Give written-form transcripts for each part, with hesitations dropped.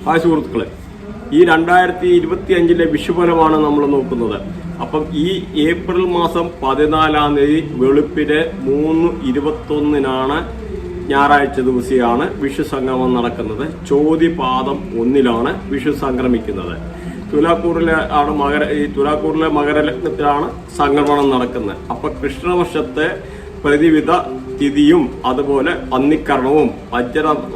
Hi സുഹൃത്തുക്കളെ, ഈ 2025 വിഷുഫലമാണ് നമ്മൾ നോക്കുന്നത്. അപ്പം ഈ ഏപ്രിൽ മാസം 14 തീയതി വെളുപ്പിന് 3:21 ഞായറാഴ്ച ദിവസമാണ് വിഷു സംഗമം നടക്കുന്നത്. ചോതിപാദം 1 വിഷു സംക്രമിക്കുന്നത്. തുലാക്കൂറിലെ തുലാക്കൂറിലെ മകരലഗ്നത്തിലാണ് സംക്രമണം നടക്കുന്നത്. അപ്പൊ കൃഷ്ണവർഷത്തെ പ്രതിവിധ തിഥിയും അതുപോലെ പന്നിക്കർണവും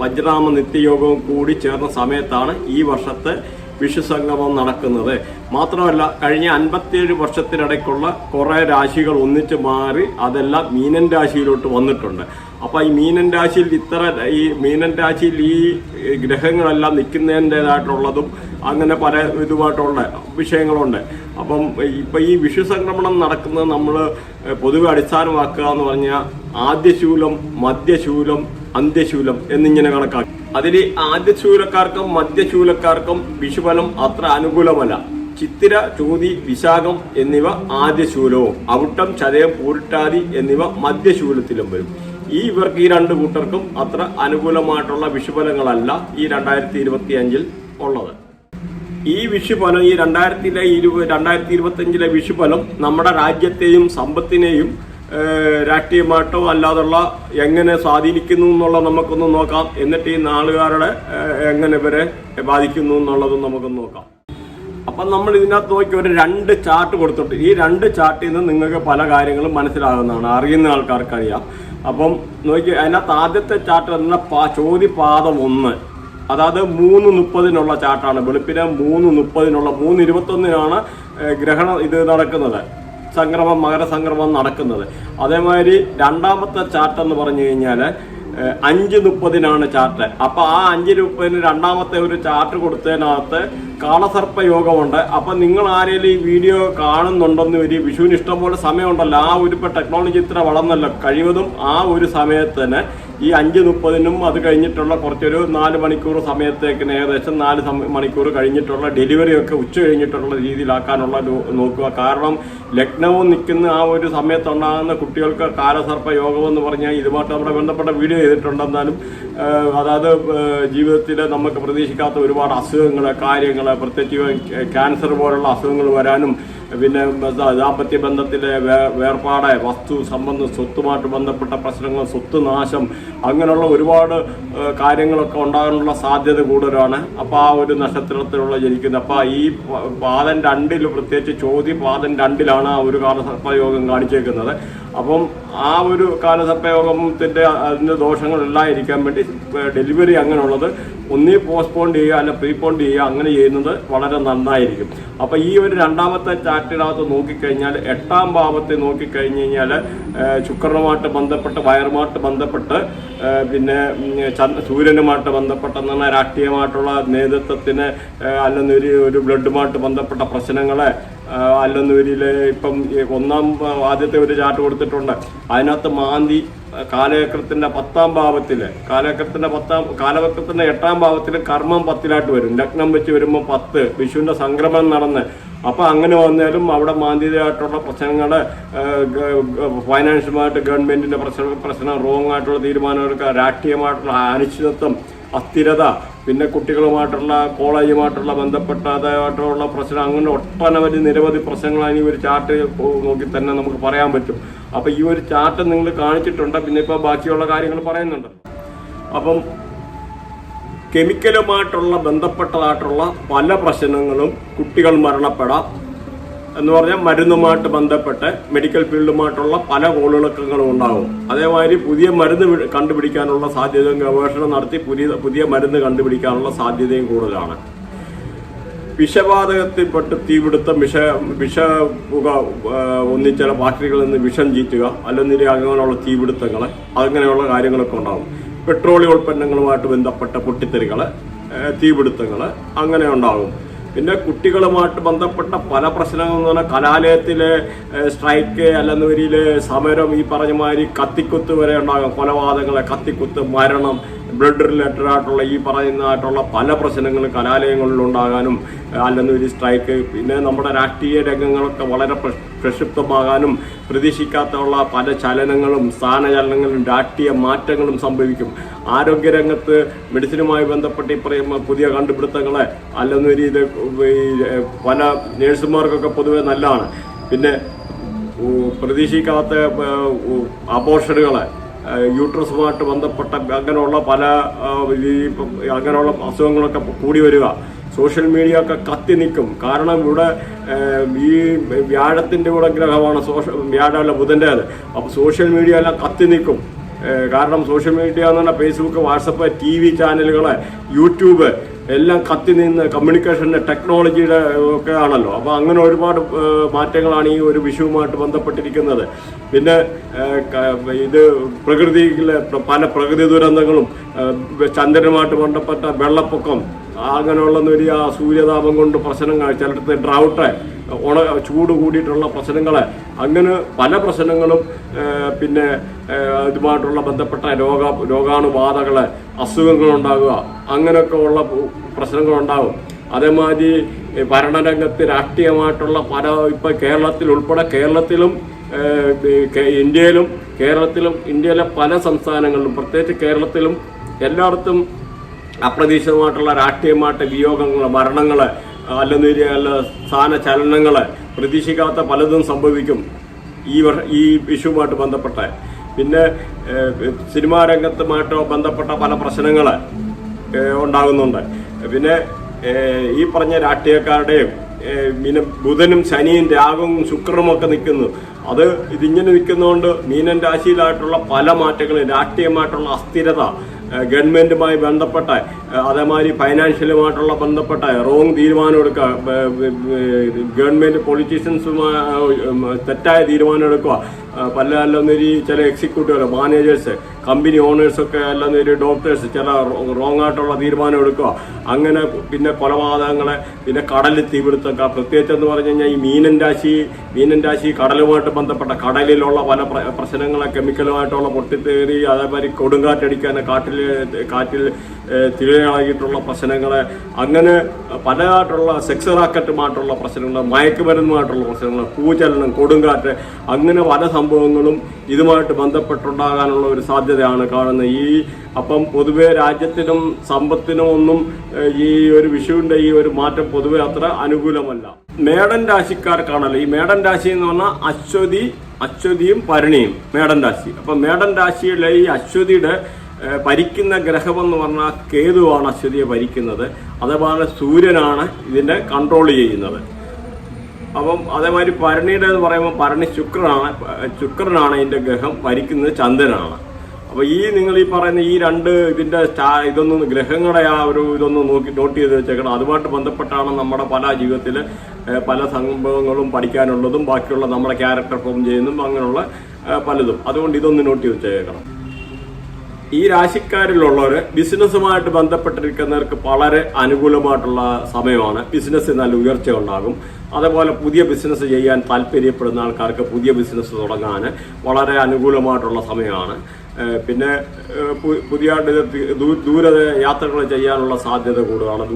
വജ്രനാമ നിത്യയോഗവും കൂടി ചേർന്ന സമയത്താണ് ഈ വർഷത്തെ വിഷു സംഗമം നടക്കുന്നത്. മാത്രമല്ല, കഴിഞ്ഞ 57 വർഷത്തിനിടയ്ക്കുള്ള കുറെ രാശികൾ ഒന്നിച്ച് മാറി അതെല്ലാം മീനൻ രാശിയിലോട്ട് വന്നിട്ടുണ്ട്. അപ്പൊ ഈ മീനൻ രാശിയിൽ ഈ ഗ്രഹങ്ങളെല്ലാം നിൽക്കുന്നതിൻ്റെതായിട്ടുള്ളതും അങ്ങനെ പല ഇതുമായിട്ടുള്ള വിഷയങ്ങളുണ്ട്. അപ്പം ഇപ്പൊ ഈ വിഷു സംക്രമണം നടക്കുന്നത് നമ്മൾ പൊതുവെ അടിസ്ഥാനമാക്കുക എന്ന് പറഞ്ഞാൽ ആദ്യശൂലം, മധ്യശൂലം, അന്ത്യശൂലം എന്നിങ്ങനെ കണക്കാക്കി. അതിൽ ആദ്യശൂലക്കാർക്കും മധ്യശൂലക്കാർക്കും വിഷുഫലം അത്ര അനുകൂലമല്ല. ചിത്തിര, ചോതി, വിശാഖം എന്നിവ ആദ്യശൂലവും അവിട്ടം, ചതയം, പൂരിട്ടാതി എന്നിവ മധ്യശൂലത്തിലും വരും. ഇവർക്ക് ഈ രണ്ട് കൂട്ടർക്കും അത്ര അനുകൂലമായിട്ടുള്ള വിഷുഫലങ്ങളല്ല ഈ 2025 ഉള്ളത്. ഈ വിഷുഫലം, ഈ 2025 വിഷുഫലം നമ്മുടെ രാജ്യത്തെയും സമ്പത്തിനെയും രാഷ്ട്രീയമായിട്ടോ അല്ലാതുള്ള എങ്ങനെ സ്വാധീനിക്കുന്നു എന്നുള്ളത് നമുക്കൊന്ന് നോക്കാം. എന്നിട്ട് ഈ നാളുകാരുടെ എങ്ങനെ ഇവരെ ബാധിക്കുന്നു എന്നുള്ളതും നമുക്കൊന്ന് നോക്കാം. അപ്പം നമ്മൾ ഇതിനകത്ത് നോക്കി ഒരു 2 ചാർട്ട് കൊടുത്തിട്ട് ഈ 2 ചാർട്ടിൽ നിന്ന് നിങ്ങൾക്ക് പല കാര്യങ്ങളും മനസ്സിലാകുന്നതാണ്, അറിയുന്ന ആൾക്കാർക്കറിയാം. അപ്പം നോക്കി, അതിനകത്ത് ആദ്യത്തെ ചാർട്ട് എന്ന ചോതിപാദം 1, അതായത് 3:30 ചാർട്ടാണ്. വെളുപ്പിന് 3:30 3:21 ഗ്രഹണം ഇത് നടക്കുന്നത്, മകരസംക്രമം നടക്കുന്നത്. അതേമാതിരി രണ്ടാമത്തെ ചാർട്ട് എന്ന് പറഞ്ഞു കഴിഞ്ഞാൽ 5:30 ചാർട്ട്. അപ്പൊ ആ 5:30 രണ്ടാമത്തെ ഒരു ചാർട്ട് കൊടുത്തതിനകത്ത് കാളസർപ്പ യോഗമുണ്ട്. അപ്പൊ നിങ്ങൾ ആരെങ്കിലും ഈ വീഡിയോ കാണുന്നുണ്ടെന്ന് വരി, വിഷുവിന് ഇഷ്ടംപോലെ സമയമുണ്ടല്ലോ, ആ ഒരു ഇപ്പൊ ടെക്നോളജി ഇത്ര വളർന്നല്ലോ, കഴിവതും ആ ഒരു സമയത്തിന് ഈ 5:30 അത് കഴിഞ്ഞിട്ടുള്ള കുറച്ചൊരു 4 മണിക്കൂർ സമയത്തേക്കിന് ഏകദേശം 4 മണിക്കൂർ കഴിഞ്ഞിട്ടുള്ള ഡെലിവറി ഒക്കെ ഉച്ച കഴിഞ്ഞിട്ടുള്ള രീതിയിലാക്കാനുള്ള നോക്കുക. കാരണം ലഗ്നവും നിൽക്കുന്ന ആ ഒരു സമയത്തുണ്ടാകുന്ന കുട്ടികൾക്ക് കാലസർപ്പ യോഗം എന്ന് പറഞ്ഞാൽ ഇതുമായിട്ട് നമ്മുടെ ബന്ധപ്പെട്ട വീഡിയോ ചെയ്തിട്ടുണ്ടെന്നാലും അതായത് ജീവിതത്തിൽ നമുക്ക് പ്രതീക്ഷിക്കാത്ത ഒരുപാട് അസുഖങ്ങൾ, കാര്യങ്ങൾ, പ്രത്യേകിച്ച് ക്യാൻസർ പോലുള്ള അസുഖങ്ങൾ വരാനും, പിന്നെ ദാമ്പത്യ ബന്ധത്തിലെ വേർപാട്, വസ്തു സംബന്ധം, സ്വത്തുമായിട്ട് ബന്ധപ്പെട്ട പ്രശ്നങ്ങൾ, സ്വത്ത് നാശം, അങ്ങനെയുള്ള ഒരുപാട് കാര്യങ്ങളൊക്കെ ഉണ്ടാകാനുള്ള സാധ്യത കൂടുതലാണ്. അപ്പോൾ ആ ഒരു നക്ഷത്രത്തിലുള്ള ജനിക്കുന്നത്. അപ്പോൾ ഈ പാദം 2 പ്രത്യേകിച്ച് ചോതി പാദം 2 ആ ഒരു കാലസർപ്പയോഗം കാണിച്ചേക്കുന്നത്. അപ്പം ആ ഒരു കാലസർപ്പയോഗത്തിന്റെ അതിൻ്റെ ദോഷങ്ങളെല്ലാം ഇരിക്കാൻ വേണ്ടി ഡെലിവറി അങ്ങനെയുള്ളത് ഒന്നീ പോസ്റ്റ്പോൺ ചെയ്യുക അല്ല പ്രീപോൺ ചെയ്യുക, അങ്ങനെ ചെയ്യുന്നത് വളരെ നന്നായിരിക്കും. അപ്പം ഈ ഒരു രണ്ടാമത്തെ ചാർട്ടിനകത്ത് നോക്കിക്കഴിഞ്ഞാൽ 8ാം ഭാവത്തെ നോക്കിക്കഴിഞ്ഞ് കഴിഞ്ഞാൽ ശുക്രനുമായിട്ട് ബന്ധപ്പെട്ട്, വയറുമായിട്ട് ബന്ധപ്പെട്ട്, പിന്നെ സൂര്യനുമായിട്ട് ബന്ധപ്പെട്ടെന്നാണ് രാഷ്ട്രീയമായിട്ടുള്ള നേതൃത്വത്തിന് ഒരു ബ്ലഡുമായിട്ട് ബന്ധപ്പെട്ട പ്രശ്നങ്ങളെ അല്ലെന്നൂരില് ഇപ്പം ആദ്യത്തെ ഒരു ചാർട്ട് കൊടുത്തിട്ടുണ്ട്. അതിനകത്ത് മാന്തി കാലചക്രത്തിന്റെ 10ാം ഭാവത്തില്, കാലചക്രത്തിന്റെ 8ാം ഭാവത്തില് കർമ്മം 10ലായിട്ട് വരും. ലഗ്നം വെച്ച് വരുമ്പോൾ 10 വിഷുവിന്റെ സംക്രമണം നടന്ന്. അപ്പൊ അങ്ങനെ വന്നാലും അവിടെ മാന്തിയായിട്ടുള്ള പ്രശ്നങ്ങള്, ഫൈനാൻഷ്യലുമായിട്ട് ഗവൺമെന്റിന്റെ പ്രശ്നം, റോങ് ആയിട്ടുള്ള തീരുമാനമെടുക്കുക, രാഷ്ട്രീയമായിട്ടുള്ള അനിശ്ചിതത്വം, അസ്ഥിരത, പിന്നെ കുട്ടികളുമായിട്ടുള്ള കോളേജുമായിട്ടുള്ള ബന്ധപ്പെട്ടതായിട്ടുള്ള പ്രശ്നം, അങ്ങനെ ഒട്ടനവധി നിരവധി പ്രശ്നങ്ങളാണ് ഈ ഒരു ചാർട്ട് നോക്കി തന്നെ നമുക്ക് പറയാൻ പറ്റും. അപ്പം ഈ ഒരു ചാർട്ട് നിങ്ങൾ കാണിച്ചിട്ടുണ്ട്. പിന്നെ ഇപ്പോൾ ബാക്കിയുള്ള കാര്യങ്ങൾ പറയുന്നുണ്ട്. അപ്പം കെമിക്കലുമായിട്ടുള്ള ബന്ധപ്പെട്ടതായിട്ടുള്ള പല പ്രശ്നങ്ങളും കുട്ടികൾ മരണപ്പെടാം എന്ന് പറഞ്ഞാൽ മരുന്നുമായിട്ട് ബന്ധപ്പെട്ട് മെഡിക്കൽ ഫീൽഡുമായിട്ടുള്ള പല കോളിളക്കങ്ങളും ഉണ്ടാകും. അതേമാതിരി പുതിയ മരുന്ന് കണ്ടുപിടിക്കാനുള്ള സാധ്യതയും ഗവേഷണം നടത്തി പുതിയ മരുന്ന് കണ്ടുപിടിക്കാനുള്ള സാധ്യതയും കൂടുതലാണ്. വിഷവാതകത്തിൽപ്പെട്ട് തീപിടുത്തം, വിഷപുക ചില ഫാക്ടറികളിൽ നിന്ന് വിഷം ചീറ്റുക, അല്ലെങ്കിൽ അങ്ങനെയുള്ള തീപിടുത്തങ്ങൾ, അങ്ങനെയുള്ള കാര്യങ്ങളൊക്കെ ഉണ്ടാകും. പെട്രോളിയം ഉൽപ്പന്നങ്ങളുമായിട്ട് ബന്ധപ്പെട്ട പൊട്ടിത്തെറികൾ, തീപിടുത്തങ്ങൾ അങ്ങനെ ഉണ്ടാകും. പിന്നെ കുട്ടികളുമായിട്ട് ബന്ധപ്പെട്ട പല പ്രശ്നങ്ങൾ എന്ന് പറഞ്ഞാൽ കലാലയത്തിലെ സ്ട്രൈക്ക്, അല്ലെന്നൂരിലെ സമരം, ഈ പറഞ്ഞ മാതിരി കത്തിക്കുത്ത് വരെ ഉണ്ടാകും. കൊലപാതകങ്ങളെ, കത്തിക്കുത്ത്, മരണം, ബ്ലഡ് റിലേറ്റഡ് ആയിട്ടുള്ള ഈ പറയുന്നതായിട്ടുള്ള പല പ്രശ്നങ്ങളും കലാലയങ്ങളിലുണ്ടാകാനും അല്ലെന്നൊരു സ്ട്രൈക്ക്, പിന്നെ നമ്മുടെ രാഷ്ട്രീയ രംഗങ്ങളൊക്കെ വളരെ പ്രക്ഷുബ്ധമാകാനും പ്രതീക്ഷിക്കാത്തുള്ള പല ചലനങ്ങളും സ്ഥാനചലനങ്ങളും രാഷ്ട്രീയ മാറ്റങ്ങളും സംഭവിക്കും. ആരോഗ്യരംഗത്ത് മെഡിസിനുമായി ബന്ധപ്പെട്ട് ഈ പറയുന്ന പുതിയ കണ്ടുപിടുത്തങ്ങളെ അല്ലെന്നൊരു ഇത് പല നേഴ്സുമാർക്കൊക്കെ പൊതുവെ നല്ലതാണ്. പിന്നെ പ്രതീക്ഷിക്കാത്ത അബോർഷനുകളെ, യൂട്രസുമായിട്ട് ബന്ധപ്പെട്ട അങ്ങനെയുള്ള പല അങ്ങനെയുള്ള അസുഖങ്ങളൊക്കെ കൂടി വരിക. സോഷ്യൽ മീഡിയ ഒക്കെ കത്തി നിൽക്കും. കാരണം ഇവിടെ ഈ വ്യാഴത്തിൻ്റെ കൂടെ ഗ്രഹമാണ് വ്യാഴമല്ല ബുധൻ്റേത്. അപ്പോൾ സോഷ്യൽ മീഡിയ എല്ലാം കത്തി നിൽക്കും. കാരണം സോഷ്യൽ മീഡിയ എന്ന് പറഞ്ഞാൽ ഫേസ്ബുക്ക്, വാട്സപ്പ്, TV ചാനലുകൾ, യൂട്യൂബ് എല്ലാം കത്തി നിന്ന് കമ്മ്യൂണിക്കേഷൻ്റെ ടെക്നോളജിയുടെ ഒക്കെ ആണല്ലോ. അപ്പോൾ അങ്ങനെ ഒരുപാട് മാറ്റങ്ങളാണ് ഈ ഒരു വിഷുവുമായിട്ട് ബന്ധപ്പെട്ടിരിക്കുന്നത്. പിന്നെ ഇത് പ്രകൃതിയിലെ പല പ്രകൃതി ദുരന്തങ്ങളും, ചന്ദ്രനുമായിട്ട് ബന്ധപ്പെട്ട വെള്ളപ്പൊക്കം, അങ്ങനെയുള്ള ഒരു സൂര്യതാപം കൊണ്ട് പ്രശ്നങ്ങൾ, ചിലടത്ത് ഡ്രൗട്ട്, ചൂട് കൂടിയിട്ടുള്ള പ്രശ്നങ്ങൾ, അങ്ങനെ പല പ്രശ്നങ്ങളും, പിന്നെ ഇതുമായിട്ടുള്ള ബന്ധപ്പെട്ട രോഗാണുബാധകൾ, അസുഖങ്ങളുണ്ടാകുക, അങ്ങനെയൊക്കെ ഉള്ള പ്രശ്നങ്ങളുണ്ടാകും. അതേമാതിരി ഭരണരംഗത്ത് രാഷ്ട്രീയമായിട്ടുള്ള പല ഇപ്പം കേരളത്തിൽ ഉൾപ്പെടെ ഇന്ത്യയിലെ പല സംസ്ഥാനങ്ങളിലും പ്രത്യേകിച്ച് കേരളത്തിലും എല്ലായിടത്തും അപ്രതീക്ഷിതമായിട്ടുള്ള രാഷ്ട്രീയമായിട്ട് വിയോഗങ്ങൾ, മരണങ്ങൾ, അല്ല സ്ഥാനചലനങ്ങൾ, പ്രതീക്ഷിക്കാത്ത പലതും സംഭവിക്കും ഈ വിഷുവുമായിട്ട് ബന്ധപ്പെട്ട. പിന്നെ സിനിമാ രംഗത്തുമായിട്ടോ ബന്ധപ്പെട്ട പല പ്രശ്നങ്ങൾ ഉണ്ടാകുന്നുണ്ട്. പിന്നെ ഈ പറഞ്ഞ രാഷ്ട്രീയക്കാരുടെയും പിന്നെ ബുധനും ശനിയും രാഹുവും ശുക്രനും ഒക്കെ നിൽക്കുന്നു. ഇതിങ്ങനെ നിൽക്കുന്നതുകൊണ്ട് മീനൻ രാശിയിലായിട്ടുള്ള പല മാറ്റങ്ങളും, രാഷ്ട്രീയമായിട്ടുള്ള അസ്ഥിരത, ഗവൺമെന്റുമായി ബന്ധപ്പെട്ട, അതേമാതിരി ഫൈനാൻഷ്യലുമായിട്ടുള്ള ബന്ധപ്പെട്ട റോങ് തീരുമാനം എടുക്കുക, ഗവൺമെന്റ് പൊളിറ്റീഷ്യൻസുമായി തെറ്റായ തീരുമാനം എടുക്കുക, അല്ലെന്നൊരു ചില എക്സിക്യൂട്ടീവ് മാനേജേഴ്സ്, കമ്പനി ഓണേഴ്സൊക്കെ അല്ലെന്നൊരു ഡോക്ടേഴ്സ് ചില റോങ് ആയിട്ടുള്ള തീരുമാനം എടുക്കുക. അങ്ങനെ പിന്നെ കൊലപാതകങ്ങളെ, പിന്നെ കടലിൽ തീപിടുത്തക്കുക. പ്രത്യേകിച്ച് എന്ന് പറഞ്ഞു കഴിഞ്ഞാൽ ഈ മീനൻ രാശി കടലുമായിട്ട് ബന്ധപ്പെട്ട കടലിലുള്ള പല പ്രശ്നങ്ങളെ, കെമിക്കലുമായിട്ടുള്ള പൊട്ടിത്തേറി, അതേമാതിരി കൊടുങ്കാറ്റടിക്കാൻ, കാറ്റിൽ തിരയായിട്ടുള്ള പ്രശ്നങ്ങളെ, അങ്ങനെ പലതായിട്ടുള്ള സെക്സ് റാക്കറ്റുമായിട്ടുള്ള പ്രശ്നങ്ങൾ, മയക്കുമരുന്നുമായിട്ടുള്ള പ്രശ്നങ്ങൾ, ഭൂചലനം, കൊടുങ്കാറ്റ്, അങ്ങനെ പല സംഭവങ്ങളും ഇതുമായിട്ട് ബന്ധപ്പെട്ടുണ്ടാകാനുള്ള ഒരു സാധ്യതയാണ് കാണുന്നത്. അപ്പം പൊതുവെ രാജ്യത്തിനും സമ്പത്തിനും ഒന്നും ഈ ഒരു വിഷുവിൻ്റെ ഈ ഒരു മാറ്റം പൊതുവെ അത്ര അനുകൂലമല്ല. മേടൻ രാശിക്കാർക്കാണല്ലോ ഈ മേടൻ രാശി എന്ന് പറഞ്ഞാൽ അശ്വതിയും ഭരണിയും മേടൻ രാശി. അപ്പം മേടൻ രാശിയിലെ ഈ അശ്വതിയുടെ ഭരിക്കുന്ന ഗ്രഹമെന്ന് പറഞ്ഞാൽ കേതുവാണ് അശ്വതിയെ ഭരിക്കുന്നത്. അതേപോലെ സൂര്യനാണ് ഇതിനെ കൺട്രോൾ ചെയ്യുന്നത്. അപ്പം അതേമാതിരി ഭരണിയുടെ എന്ന് പറയുമ്പോൾ ഭരണി ശുക്രനാണ് ഇതിൻ്റെ ഗ്രഹം, ഭരിക്കുന്നത് ചന്ദ്രനാണ്. അപ്പോൾ നിങ്ങൾ ഈ പറയുന്ന ഈ രണ്ട് ഇതിൻ്റെ ഇതൊന്നും ഗ്രഹങ്ങളുടെ ഇതൊന്നും നോട്ട് ചെയ്ത് വെച്ചേക്കണം. അതുമായിട്ട് ബന്ധപ്പെട്ടാണ് നമ്മുടെ പല ജീവിതത്തിൽ പല സംഭവങ്ങളും പഠിക്കാനുള്ളതും ബാക്കിയുള്ള നമ്മുടെ ക്യാരക്ടർ ഫോം ചെയ്യുന്നതും അങ്ങനെയുള്ള പലതും. അതുകൊണ്ട് ഇതൊന്ന് നോട്ട് ചെയ്ത് വെച്ചേക്കണം. ഈ രാശിക്കാരിലുള്ളവർ ബിസിനസ്സുമായിട്ട് ബന്ധപ്പെട്ടിരിക്കുന്നവർക്ക് വളരെ അനുകൂലമായിട്ടുള്ള സമയമാണ്. ബിസിനസ്സിൽ നല്ല ഉയർച്ച ഉണ്ടാകും. അതേപോലെ പുതിയ ബിസിനസ് ചെയ്യാൻ താല്പര്യപ്പെടുന്ന ആൾക്കാർക്ക് പുതിയ ബിസിനസ് തുടങ്ങാൻ വളരെ അനുകൂലമായിട്ടുള്ള സമയമാണ്. പിന്നെ പുതിയ ദൂര യാത്രകൾ ചെയ്യാനുള്ള സാധ്യത കൂടുതലാണ്.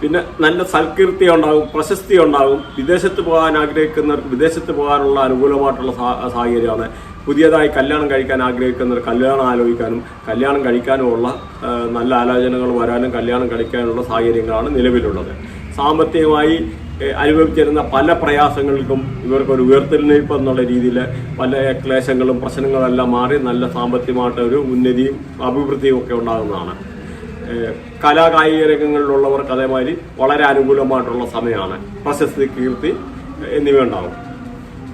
പിന്നെ നല്ല സൽകീർത്തി ഉണ്ടാകും, പ്രശസ്തി ഉണ്ടാകും. വിദേശത്ത് പോകാൻ ആഗ്രഹിക്കുന്നവർക്ക് വിദേശത്ത് പോകാനുള്ള അനുകൂലമായിട്ടുള്ള സാഹചര്യമാണ്. പുതിയതായി കല്യാണം കഴിക്കാൻ ആഗ്രഹിക്കുന്നവർ കല്യാണം ആലോചിക്കാനും കല്യാണം കഴിക്കാനുമുള്ള നല്ല ആലോചനകൾ വരാനും കല്യാണം കഴിക്കാനുള്ള സാഹചര്യങ്ങളാണ് നിലവിലുള്ളത്. സാമ്പത്തികമായി അനുഭവിച്ചിരുന്ന പല പ്രയാസങ്ങൾക്കും ഇവർക്കൊരു ഉയർത്തെഴുന്നേൽപ്പ് എന്നുള്ള രീതിയിൽ പല ക്ലേശങ്ങളും പ്രശ്നങ്ങളെല്ലാം മാറി നല്ല സാമ്പത്തികമായിട്ട് ഒരു ഉന്നതിയും അഭിവൃദ്ധിയും ഒക്കെ ഉണ്ടാകുന്നതാണ്. കലാകായിക രംഗങ്ങളിലുള്ളവർക്ക് അതേമാതിരി വളരെ അനുകൂലമായിട്ടുള്ള സമയമാണ്. പ്രശസ്തി, കീർത്തി എന്നിവ ഉണ്ടാകും.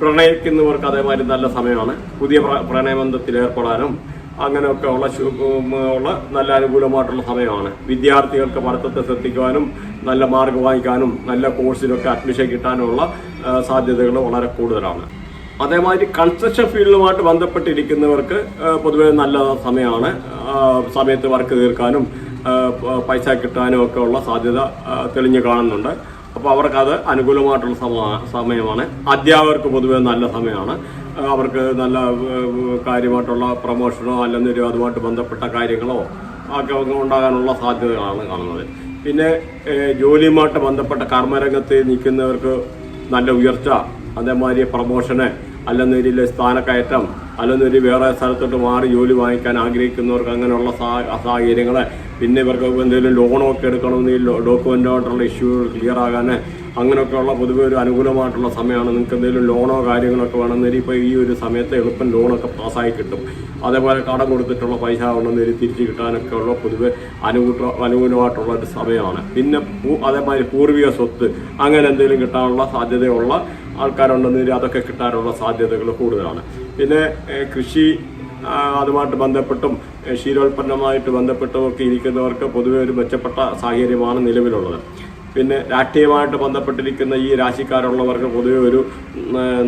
പ്രണയിക്കുന്നവർക്ക് അതേമാതിരി നല്ല സമയമാണ്. പുതിയ പ്രണയബന്ധത്തിൽ ഏർപ്പെടാനും അങ്ങനെയൊക്കെ ഉള്ള നല്ല അനുകൂലമായിട്ടുള്ള സമയമാണ്. വിദ്യാർത്ഥികൾക്ക് പഠിത്തത്തെ ശ്രദ്ധിക്കുവാനും നല്ല മാർക്ക് വാങ്ങിക്കാനും നല്ല കോഴ്സിലൊക്കെ അഡ്മിഷൻ കിട്ടാനുമുള്ള സാധ്യതകൾ വളരെ കൂടുതലാണ്. അതേമാതിരി കൺസ്ട്രക്ഷൻ ഫീൽഡുമായിട്ട് ബന്ധപ്പെട്ടിരിക്കുന്നവർക്ക് പൊതുവെ നല്ല സമയമാണ്. സമയത്ത് വർക്ക് തീർക്കാനും പൈസ കിട്ടാനും ഒക്കെ ഉള്ള സാധ്യത തെളിഞ്ഞു കാണുന്നുണ്ട്. അപ്പോൾ അവർക്കത് അനുകൂലമായിട്ടുള്ള സമയമാണ്. അധ്യാപകർക്ക് പൊതുവെ നല്ല സമയമാണ്. അവർക്ക് നല്ല കാര്യമായിട്ടുള്ള പ്രൊമോഷനോ അല്ലെങ്കിൽ അതുമായിട്ട് ബന്ധപ്പെട്ട കാര്യങ്ങളോ ഒക്കെ ഉണ്ടാകാനുള്ള സാധ്യതകളാണ് കാണുന്നത്. പിന്നെ ജോലിയുമായിട്ട് ബന്ധപ്പെട്ട കർമ്മരംഗത്ത് നിൽക്കുന്നവർക്ക് നല്ല ഉയർച്ച, അതേമാതിരി പ്രമോഷന്, അല്ലെന്നൊരു സ്ഥാനക്കയറ്റം, അല്ലെന്നൊരു വേറെ സ്ഥലത്തോട്ട് മാറി ജോലി വാങ്ങിക്കാൻ ആഗ്രഹിക്കുന്നവർക്ക് അങ്ങനെയുള്ള സാഹചര്യങ്ങൾ, പിന്നെ ഇവർക്ക് എന്തെങ്കിലും ലോണൊക്കെ എടുക്കണമെങ്കിൽ ഡോക്യുമെൻ്റായിട്ടുള്ള ഇഷ്യൂകൾ ക്ലിയർ ആകാൻ അങ്ങനെയൊക്കെയുള്ള പൊതുവെ ഒരു അനുകൂലമായിട്ടുള്ള സമയമാണ്. നിങ്ങൾക്ക് എന്തെങ്കിലും ലോണോ കാര്യങ്ങളൊക്കെ വേണമെന്നേരി ഇപ്പോൾ ഈ ഒരു സമയത്ത് എളുപ്പം ലോണൊക്കെ പാസ്സായി കിട്ടും. അതേപോലെ കടം കൊടുത്തിട്ടുള്ള പൈസ ഉണ്ടെന്നേരി തിരിച്ച് കിട്ടാനൊക്കെ ഉള്ള പൊതുവെ അനുകൂലമായിട്ടുള്ള ഒരു സമയമാണ്. പിന്നെ അതേമാതിരി പൂർവിക സ്വത്ത് അങ്ങനെ എന്തെങ്കിലും കിട്ടാനുള്ള സാധ്യതയുള്ള ആൾക്കാരുണ്ടെന്നേരി അതൊക്കെ കിട്ടാനുള്ള സാധ്യതകൾ കൂടുതലാണ്. പിന്നെ കൃഷി അതുമായിട്ട് ബന്ധപ്പെട്ടും ക്ഷീരോൽപ്പന്നമായിട്ട് ബന്ധപ്പെട്ടും ഒക്കെ ഇരിക്കുന്നവർക്ക് പൊതുവെ ഒരു മെച്ചപ്പെട്ട സാഹചര്യമാണ് നിലവിലുള്ളത്. പിന്നെ രാഷ്ട്രീയമായിട്ട് ബന്ധപ്പെട്ടിരിക്കുന്ന ഈ രാശിക്കാരുള്ളവർക്ക് പൊതുവെ ഒരു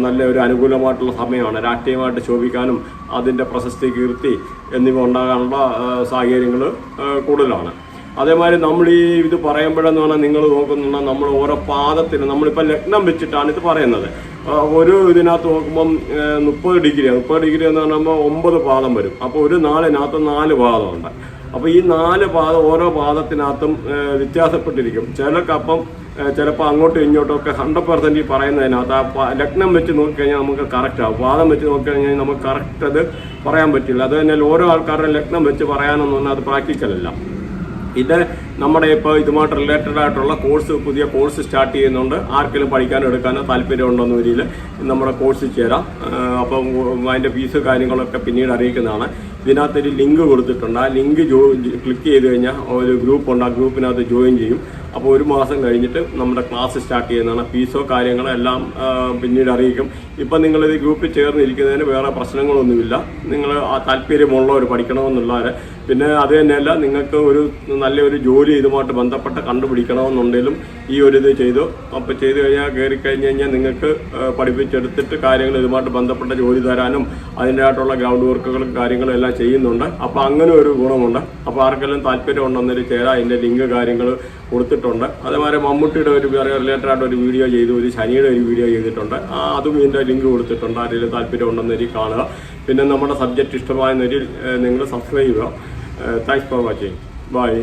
നല്ല ഒരു അനുകൂലമായിട്ടുള്ള സമയമാണ്. രാഷ്ട്രീയമായിട്ട് ശോഭിക്കാനും അതിൻ്റെ പ്രശസ്തി, കീർത്തി എന്നിവ ഉണ്ടാകാനുള്ള സാഹചര്യങ്ങൾ കൂടുതലാണ്. അതേമാതിരി നമ്മൾ ഇത് പറയുമ്പോഴെന്ന് പറഞ്ഞാൽ നിങ്ങൾ നോക്കുന്നുണ്ടെങ്കിൽ നമ്മൾ ഓരോ പാദത്തിന് നമ്മളിപ്പോൾ ലഗ്നം വെച്ചിട്ടാണ് ഇത് പറയുന്നത്. ഒരു ഇതിനകത്ത് നോക്കുമ്പം 30 ഡിഗ്രി എന്ന് പറയുമ്പോൾ 9 പാദം വരും. അപ്പോൾ ഒരു നാളിനകത്ത് 4 പാദമുണ്ട്. അപ്പോൾ ഈ 4 പാദം ഓരോ പാദത്തിനകത്തും വ്യത്യാസപ്പെട്ടിരിക്കും. ചിലർക്കപ്പം ചിലപ്പോൾ അങ്ങോട്ടും ഇങ്ങോട്ടും ഒക്കെ 100% ഈ പറയുന്നതിനകത്ത് ആ ലഗ്നം വെച്ച് നോക്കിക്കഴിഞ്ഞാൽ നമുക്ക് കറക്റ്റ് ആവും. പാദം വെച്ച് നോക്കിക്കഴിഞ്ഞാൽ നമുക്ക് കറക്റ്റ് അത് പറയാൻ പറ്റില്ല. അത് തന്നെ ഓരോ ആൾക്കാരുടെ ലഗ്നം വെച്ച് പറയാനെന്ന് പറഞ്ഞാൽ അത് പ്രാക്ടിക്കലല്ല. ഇത് നമ്മുടെ ഇപ്പോൾ ഇതുമായിട്ട് റിലേറ്റഡ് ആയിട്ടുള്ള പുതിയ കോഴ്സ് സ്റ്റാർട്ട് ചെയ്യുന്നുണ്ട്. ആർക്കെങ്കിലും പഠിക്കാനോ എടുക്കാനോ താല്പര്യമുണ്ടെന്ന രീതിയിൽ നമ്മുടെ കോഴ്സിൽ ചേരാം. അപ്പം അതിൻ്റെ ഫീസ് കാര്യങ്ങളൊക്കെ പിന്നീട് അറിയിക്കുന്നതാണ്. ഇതിനകത്തൊരു ലിങ്ക് കൊടുത്തിട്ടുണ്ട്. ആ ലിങ്ക് ക്ലിക്ക് ചെയ്ത് കഴിഞ്ഞാൽ ഒരു ഗ്രൂപ്പുണ്ട്. ആ ഗ്രൂപ്പിനകത്ത് ജോയിൻ ചെയ്യും. അപ്പോൾ 1 മാസം കഴിഞ്ഞിട്ട് നമ്മുടെ ക്ലാസ് സ്റ്റാർട്ട് ചെയ്യുന്നതാണ്. ഫീസോ കാര്യങ്ങളോ എല്ലാം പിന്നീട് അറിയിക്കും. ഇപ്പം നിങ്ങളിത് ഗ്രൂപ്പിൽ ചേർന്നിരിക്കുന്നതിന് വേറെ പ്രശ്നങ്ങളൊന്നുമില്ല. നിങ്ങൾ ആ താല്പര്യമുള്ളവർ പഠിക്കണമെന്നുള്ളവർ. പിന്നെ അത് തന്നെയല്ല, നിങ്ങൾക്ക് ഒരു നല്ലൊരു ജോലി ഇതുമായിട്ട് ബന്ധപ്പെട്ട് കണ്ടുപിടിക്കണമെന്നുണ്ടെങ്കിലും ഈ ഒരു ഇത് ചെയ്തു. അപ്പോൾ ചെയ്ത് കഴിഞ്ഞാൽ കയറിക്കഴിഞ്ഞ് നിങ്ങൾക്ക് പഠിപ്പിച്ചെടുത്തിട്ട് കാര്യങ്ങൾ ഇതുമായിട്ട് ബന്ധപ്പെട്ട ജോലി തരാനും അതിൻ്റെതായിട്ടുള്ള ഗ്രൗണ്ട് വർക്കുകളും കാര്യങ്ങളും എല്ലാം ചെയ്യുന്നുണ്ട്. അപ്പോൾ അങ്ങനെ ഒരു ഗുണമുണ്ട്. അപ്പോൾ ആർക്കെല്ലാം താല്പര്യം ഉണ്ടെന്നൊരു ചേരാ. അതിൻ്റെ ലിങ്ക് കാര്യങ്ങൾ കൊടുത്തിട്ടുണ്ട്. അതേമാതിരി മമ്മൂട്ടിയുടെ ഒരു വേറെ റിലേറ്റഡ് ആയിട്ട് ഒരു വീഡിയോ ചെയ്തു, ഒരു ശനിയുടെ ഒരു വീഡിയോ ചെയ്തിട്ടുണ്ട്. അതും ഇതിൻ്റെ ലിങ്ക് കൊടുത്തിട്ടുണ്ട്. ആരെങ്കിലും താല്പര്യം ഉണ്ടെന്നൊരു കാണുക. പിന്നെ നമ്മുടെ സബ്ജക്റ്റ് ഇഷ്ടമായെന്നൊരു നിങ്ങൾ സബ്സ്ക്രൈബ് ചെയ്യുക. Thanks for watching. ബൈ.